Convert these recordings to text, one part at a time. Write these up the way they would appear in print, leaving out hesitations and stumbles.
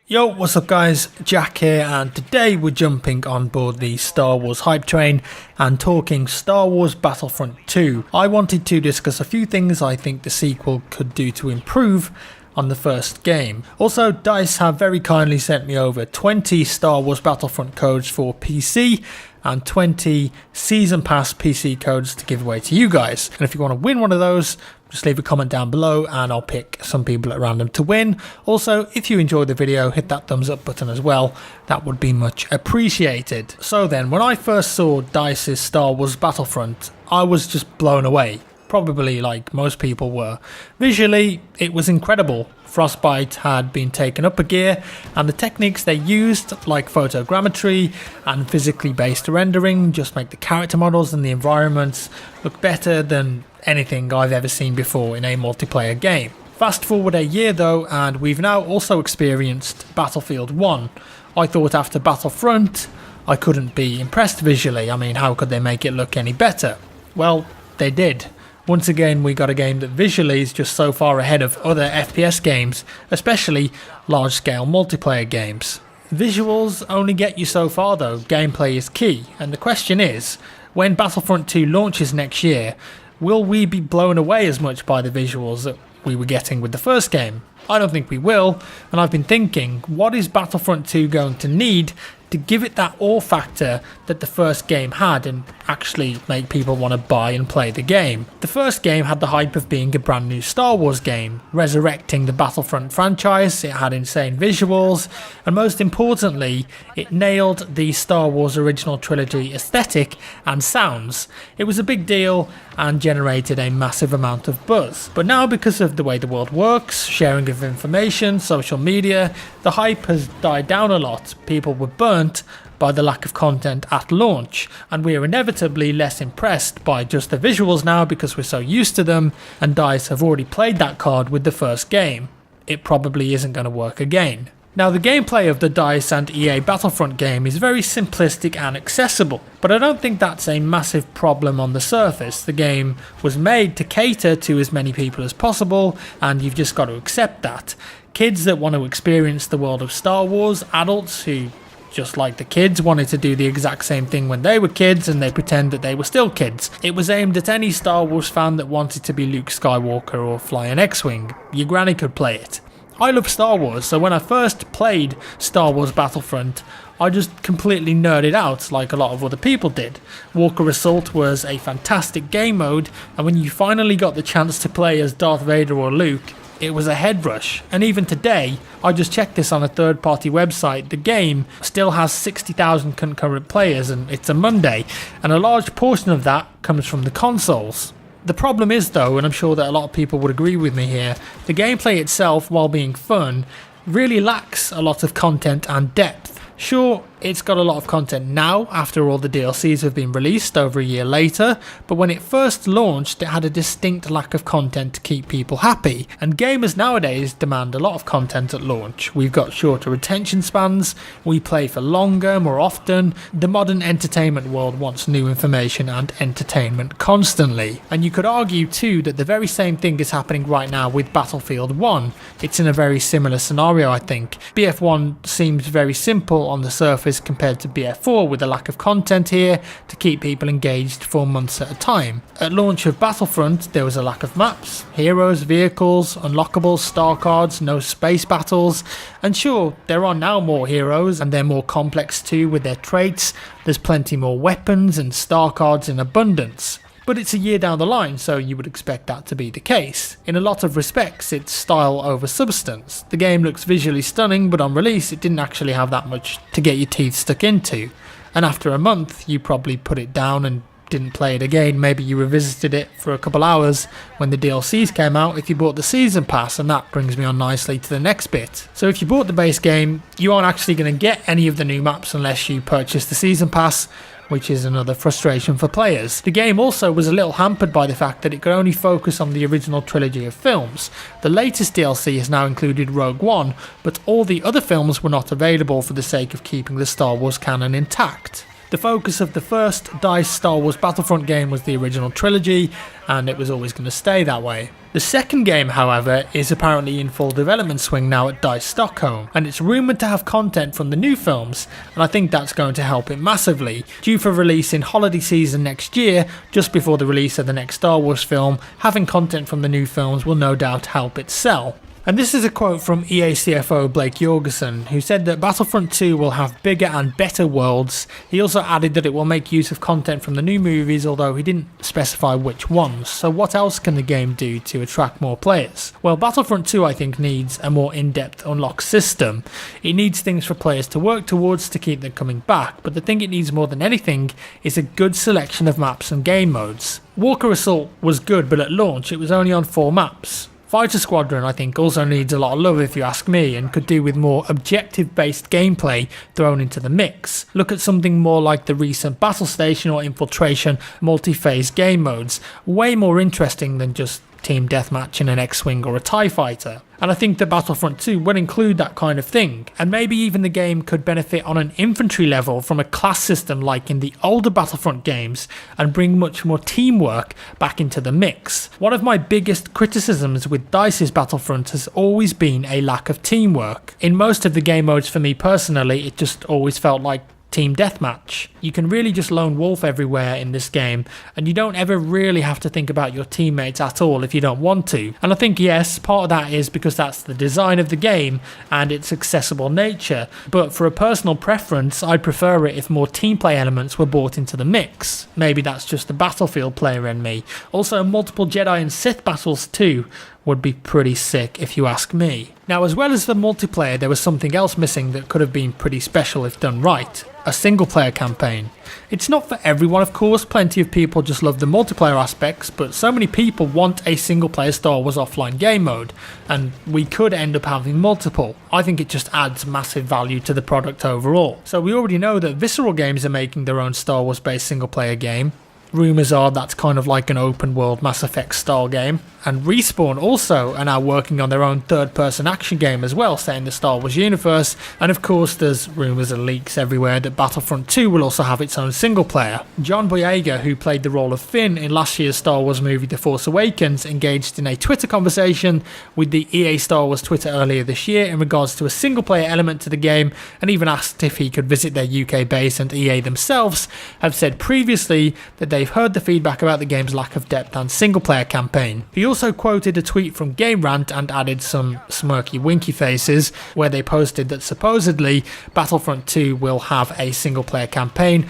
Yo, what's up guys, Jack here, and today we're jumping on board the Star Wars hype train and talking Star Wars Battlefront 2. I wanted to discuss a few things I think the sequel could do to improve on the first game. Also, DICE have very kindly sent me over 20 Star Wars Battlefront codes for PC and 20 Season Pass PC codes to give away to you guys. And if you want to win one of those, just leave a comment down below and I'll pick some people at random to win. Also, if you enjoyed the video, hit that thumbs up button as well. That would be much appreciated. So then, when I first saw DICE's Star Wars Battlefront, I was just blown away. Probably like most people were. Visually, it was incredible. Frostbite had been taken up a gear, and the techniques they used, like photogrammetry and physically based rendering, just make the character models and the environments look better than anything I've ever seen before in a multiplayer game. Fast forward a year though, and we've now also experienced Battlefield 1. I thought after Battlefront, I couldn't be impressed visually. I mean, how could they make it look any better? Well, they did. Once again, we got a game that visually is just so far ahead of other FPS games, especially large-scale multiplayer games. Visuals only get you so far though, gameplay is key, and the question is, when Battlefront 2 launches next year, will we be blown away as much by the visuals that we were getting with the first game? I don't think we will, and I've been thinking, what is Battlefront 2 going to need to give it that awe factor that the first game had and actually make people want to buy and play the game? The first game had the hype of being a brand new Star Wars game, resurrecting the Battlefront franchise. It had insane visuals, and most importantly, it nailed the Star Wars original trilogy aesthetic and sounds. It was a big deal and generated a massive amount of buzz. But now, because of the way the world works, sharing of information, social media, the hype has died down a lot. People were burnt by the lack of content at launch, and we are inevitably less impressed by just the visuals now because we're so used to them, and DICE have already played that card with the first game. It probably isn't going to work again. Now, the gameplay of the DICE and EA Battlefront game is very simplistic and accessible, but I don't think that's a massive problem on the surface. The game was made to cater to as many people as possible, and you've just got to accept that. Kids that want to experience the world of Star Wars, adults who, just like the kids, wanted to do the exact same thing when they were kids and they pretend that they were still kids. It was aimed at any Star Wars fan that wanted to be Luke Skywalker or fly an X-Wing. Your granny could play it. I love Star Wars, so when I first played Star Wars Battlefront, I just completely nerded out like a lot of other people did. Walker Assault was a fantastic game mode, and when you finally got the chance to play as Darth Vader or Luke, it was a head rush. And even today, I just checked this on a third-party website, the game still has 60,000 concurrent players, and it's a Monday, and a large portion of that comes from the consoles. The problem is though, and I'm sure that a lot of people would agree with me here, the gameplay itself, while being fun, really lacks a lot of content and depth. Sure, it's got a lot of content now after all the DLCs have been released over a year later, but when it first launched it had a distinct lack of content to keep people happy, and gamers nowadays demand a lot of content at launch. We've got shorter attention spans, we play for longer, more often. The modern entertainment world wants new information and entertainment constantly, and you could argue too that the very same thing is happening right now with Battlefield 1. It's in a very similar scenario, I think. BF1 seems very simple on the surface compared to BF4, with a lack of content here to keep people engaged for months at a time. At launch of Battlefront, there was a lack of maps, heroes, vehicles, unlockables, star cards, no space battles, and sure, there are now more heroes and they're more complex too with their traits. There's plenty more weapons and star cards in abundance. But it's a year down the line, so you would expect that to be the case. In a lot of respects, it's style over substance. The game looks visually stunning, but on release it didn't actually have that much to get your teeth stuck into. And after a month, you probably put it down and didn't play it again. Maybe you revisited it for a couple hours when the DLCs came out if you bought the Season Pass, and that brings me on nicely to the next bit. So if you bought the base game, you aren't actually going to get any of the new maps unless you purchase the Season Pass, which is another frustration for players. The game also was a little hampered by the fact that it could only focus on the original trilogy of films. The latest DLC has now included Rogue One, but all the other films were not available for the sake of keeping the Star Wars canon intact. The focus of the first DICE Star Wars Battlefront game was the original trilogy, and it was always going to stay that way. The second game, however, is apparently in full development swing now at DICE Stockholm, and it's rumoured to have content from the new films, and I think that's going to help it massively. Due for release in holiday season next year, just before the release of the next Star Wars film, having content from the new films will no doubt help it sell. And this is a quote from EA CFO Blake Jorgensen, who said that Battlefront 2 will have bigger and better worlds. He also added that it will make use of content from the new movies, although he didn't specify which ones. So what else can the game do to attract more players? Well, Battlefront 2 I think needs a more in-depth unlock system. It needs things for players to work towards to keep them coming back, but the thing it needs more than anything is a good selection of maps and game modes. Walker Assault was good, but at launch it was only on 4 maps. Fighter Squadron I think also needs a lot of love if you ask me, and could do with more objective based gameplay thrown into the mix. Look at something more like the recent Battle Station or Infiltration multi-phase game modes, way more interesting than just team deathmatch in an X-Wing or a TIE fighter. And I think that Battlefront 2 will include that kind of thing, and maybe even the game could benefit on an infantry level from a class system like in the older Battlefront games, and bring much more teamwork back into the mix. One of my biggest criticisms with DICE's Battlefront has always been a lack of teamwork. In most of the game modes for me personally, it just always felt like team deathmatch. You can really just lone wolf everywhere in this game, and you don't ever really have to think about your teammates at all if you don't want to. And I think yes, part of that is because that's the design of the game and its accessible nature, but for a personal preference I'd prefer it if more team play elements were brought into the mix. Maybe that's just the Battlefield player in me. Also, multiple Jedi and Sith battles too would be pretty sick if you ask me. Now, as well as the multiplayer, there was something else missing that could have been pretty special if done right: a single player campaign. It's not for everyone, of course. Plenty of people just love the multiplayer aspects, but so many people want a single player Star Wars offline game mode, and we could end up having multiple. I think it just adds massive value to the product overall. So we already know that Visceral Games are making their own Star Wars based single player game. Rumours are that's kind of like an open world Mass Effect style game. And Respawn also are now working on their own third-person action game as well, set in the Star Wars universe. And of course there's rumours and leaks everywhere that Battlefront 2 will also have its own single player. John Boyega, who played the role of Finn in last year's Star Wars movie The Force Awakens, engaged in a Twitter conversation with the EA Star Wars Twitter earlier this year in regards to a single player element to the game, and even asked if he could visit their UK base, and EA themselves have said previously that they've heard the feedback about the game's lack of depth and single player campaign. He also quoted a tweet from Game Rant and added some smirky winky faces, where they posted that supposedly Battlefront 2 will have a single player campaign,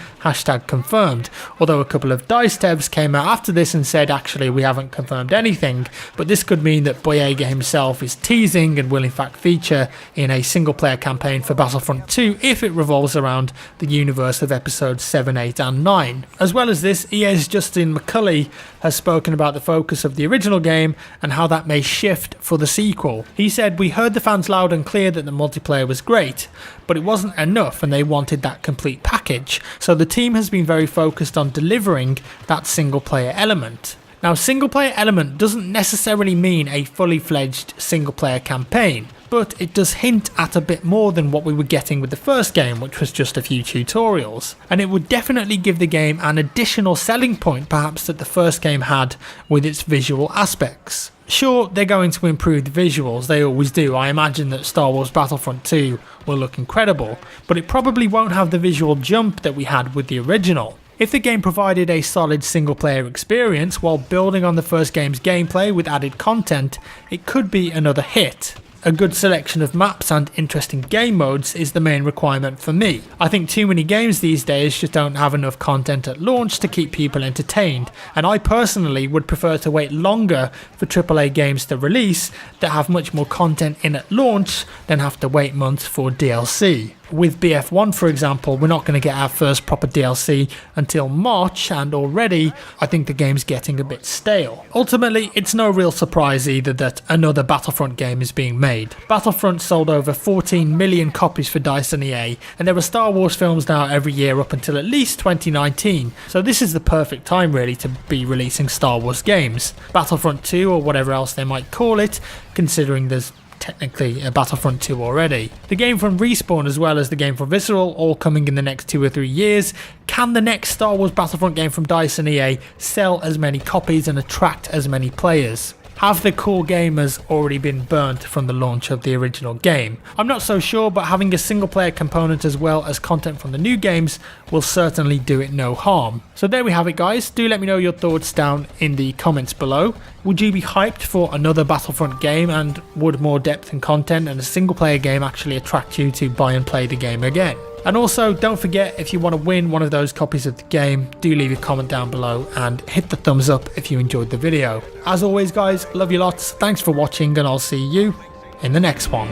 #confirmed, although a couple of DICE devs came out after this and said actually we haven't confirmed anything, but this could mean that Boyega himself is teasing and will in fact feature in a single player campaign for Battlefront 2 if it revolves around the universe of episodes 7, 8 and 9. As well as this, EA's Justin McCulley has spoken about the focus of the original game and how that may shift for the sequel. He said, "We heard the fans loud and clear that the multiplayer was great, but it wasn't enough and they wanted that complete package. So the team has been very focused on delivering that single player element." Now, single player element doesn't necessarily mean a fully fledged single player campaign, but it does hint at a bit more than what we were getting with the first game, which was just a few tutorials. And it would definitely give the game an additional selling point perhaps that the first game had with its visual aspects. Sure, they're going to improve the visuals, they always do. I imagine that Star Wars Battlefront 2 will look incredible, but it probably won't have the visual jump that we had with the original. If the game provided a solid single player experience while building on the first game's gameplay with added content, it could be another hit. A good selection of maps and interesting game modes is the main requirement for me. I think too many games these days just don't have enough content at launch to keep people entertained, and I personally would prefer to wait longer for AAA games to release that have much more content in at launch than have to wait months for DLC. With BF1, for example, we're not going to get our first proper DLC until March, and already I think the game's getting a bit stale. Ultimately, it's no real surprise either that another Battlefront game is being made. Battlefront sold over 14 million copies for DICE and EA, and there are Star Wars films now every year up until at least 2019, so this is the perfect time really to be releasing Star Wars games. Battlefront 2, or whatever else they might call it, considering there's technically a Battlefront 2 already. The game from Respawn as well as the game from Visceral all coming in the next 2 or 3 years. Can the next Star Wars Battlefront game from DICE and EA sell as many copies and attract as many players? Have the core gamers already been burnt from the launch of the original game? I'm not so sure, but having a single player component as well as content from the new games will certainly do it no harm. So there we have it guys, do let me know your thoughts down in the comments below. Would you be hyped for another Battlefront game, and would more depth and content and a single player game actually attract you to buy and play the game again? And also, don't forget, if you want to win one of those copies of the game, do leave a comment down below and hit the thumbs up if you enjoyed the video. As always guys, love you lots, thanks for watching, and I'll see you in the next one.